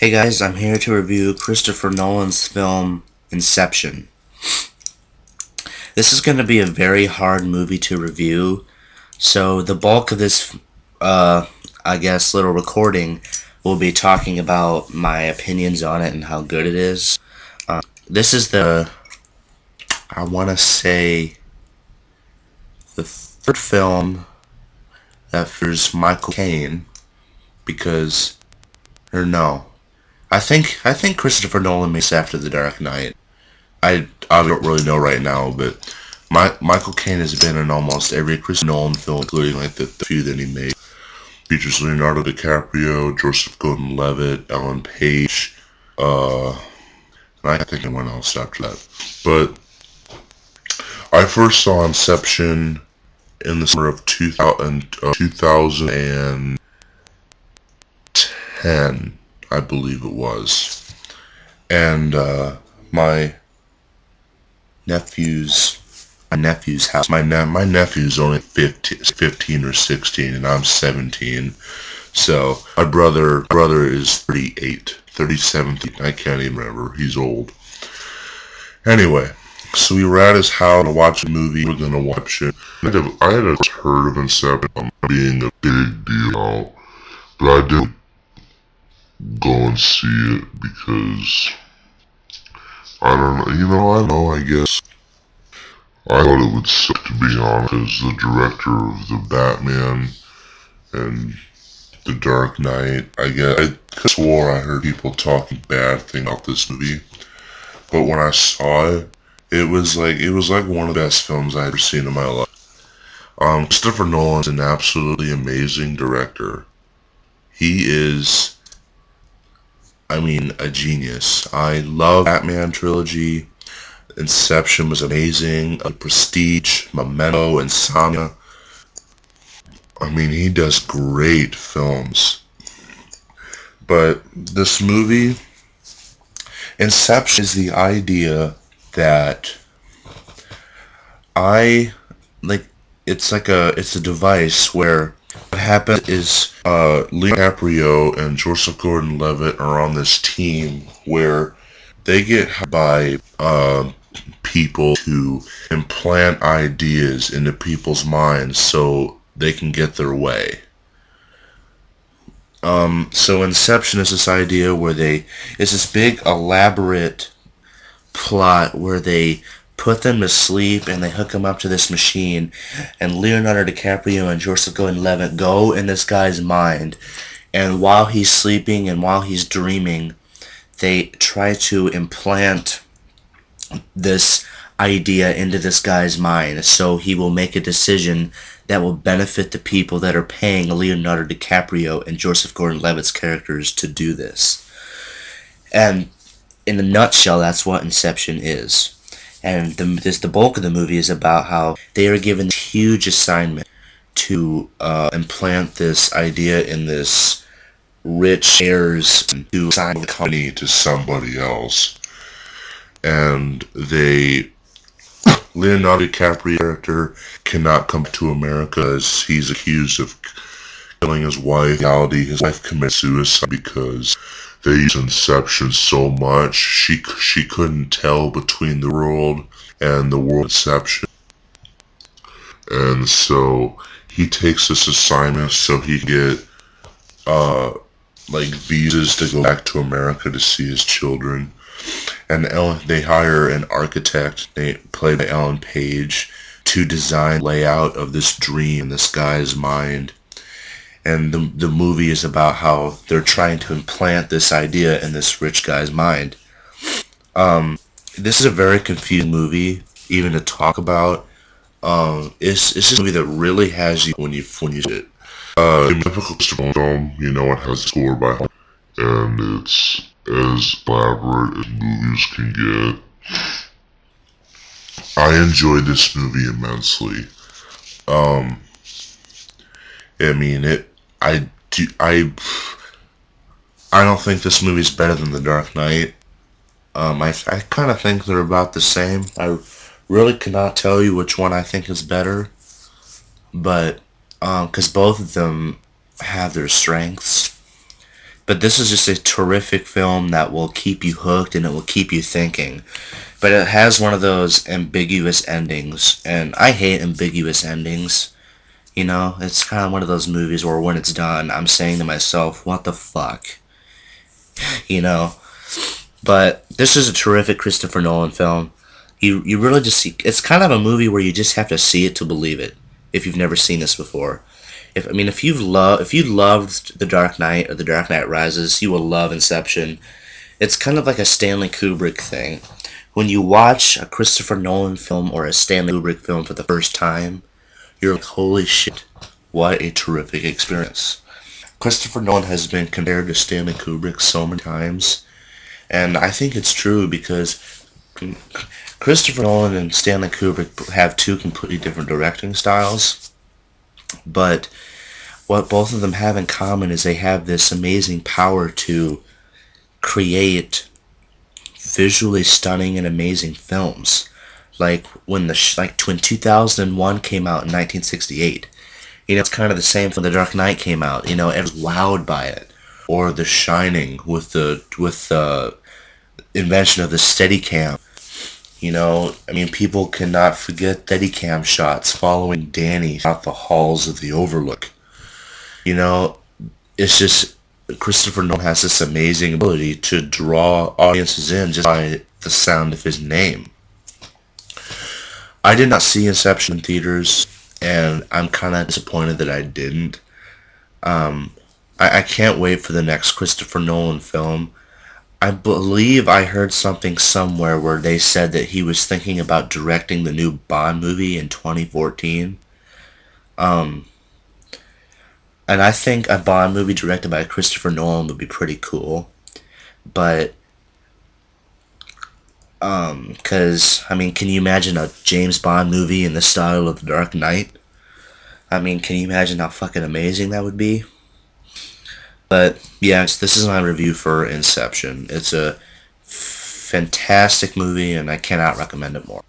Hey guys, I'm here to review Christopher Nolan's film Inception. This is going to be a very hard movie to review, so the bulk of this, little recording will be talking about my opinions on it and how good it is. This is I want to say, the third film that features Michael Caine, I think Christopher Nolan makes after The Dark Knight. I don't really know right now, but Michael Caine has been in almost every Christopher Nolan film, including like the few that he made. Features Leonardo DiCaprio, Joseph Gordon-Levitt, Ellen Page, and I think anyone else after that. But I first saw Inception in the summer of 2010, I believe it was. And my nephew's house. My nephew's only 15 or 16, and I'm 17. So my brother is 37. I can't even remember. He's old. Anyway, so we were at his house to watch a movie. We were gonna watch it. I had heard of Inception being a big deal, but I didn't go and see it because I don't know. I guess I thought it would suck, to be honest, as the director of the Batman and the Dark Knight. I swore I heard people talking bad things about this movie, but when I saw it, it was like one of the best films I ever seen in my life. Christopher Nolan's an absolutely amazing director. He is, a genius. I love Batman trilogy. Inception was amazing. Prestige, Memento, Insomnia. He does great films. But this movie, Inception, is the idea that it's a device where what happens is Leonardo DiCaprio and Joseph Gordon-Levitt are on this team where they get hired by people to implant ideas into people's minds so they can get their way. So Inception is this idea where it's this big elaborate plot where they put them to sleep and they hook them up to this machine, and Leonardo DiCaprio and Joseph Gordon-Levitt go in this guy's mind, and while he's sleeping and while he's dreaming, they try to implant this idea into this guy's mind so he will make a decision that will benefit the people that are paying Leonardo DiCaprio and Joseph Gordon-Levitt's characters to do this. And in a nutshell, that's what Inception is. And the bulk of the movie is about how they are given this huge assignment to implant this idea in this rich heirs to assign the company to somebody else. And Leonardo DiCaprio character cannot come to America as he's accused of killing his wife. In reality, his wife commits suicide because they use Inception so much she couldn't tell between the world and the world Inception. And so he takes this assignment so he can get visas to go back to America to see his children. And they hire an architect played by Ellen Page to design the layout of this dream in this guy's mind. And the movie is about how they're trying to implant this idea in this rich guy's mind. This is a very confusing movie, even to talk about. It's just a movie that really has you when you see it. In typical Christopher film, it has a score by heart, and it's as elaborate as movies can get. I enjoyed this movie immensely. I don't think this movie's better than The Dark Knight. I kind of think they're about the same. I really cannot tell you which one I think is better, but because both of them have their strengths. But this is just a terrific film that will keep you hooked and it will keep you thinking. But it has one of those ambiguous endings, and I hate ambiguous endings. You know, it's kind of one of those movies where when it's done, I'm saying to myself, what the fuck? You know? But this is a terrific Christopher Nolan film. You really just see, it's kind of a movie where you just have to see it to believe it, if you've never seen this before. If you loved The Dark Knight or The Dark Knight Rises, you will love Inception. It's kind of like a Stanley Kubrick thing. When you watch a Christopher Nolan film or a Stanley Kubrick film for the first time, you're like, holy shit, what a terrific experience. Christopher Nolan has been compared to Stanley Kubrick so many times, and I think it's true because Christopher Nolan and Stanley Kubrick have two completely different directing styles, but what both of them have in common is they have this amazing power to create visually stunning and amazing films. Like when 2001 came out in 1968. You know, it's kind of the same when The Dark Knight came out. You know, everyone's wowed by it. Or The Shining with the invention of the Steadicam. You know, I mean, people cannot forget Steadicam shots following Danny out the halls of the Overlook. You know, it's just Christopher Nolan has this amazing ability to draw audiences in just by the sound of his name. I did not see Inception in theaters, and I'm kind of disappointed that I didn't. I can't wait for the next Christopher Nolan film. I believe I heard something somewhere where they said that he was thinking about directing the new Bond movie in 2014. And I think a Bond movie directed by Christopher Nolan would be pretty cool. But, because, I mean, can you imagine a James Bond movie in the style of The Dark Knight? I mean, can you imagine how fucking amazing that would be? But, yes, this is my review for Inception. It's a fantastic movie, and I cannot recommend it more.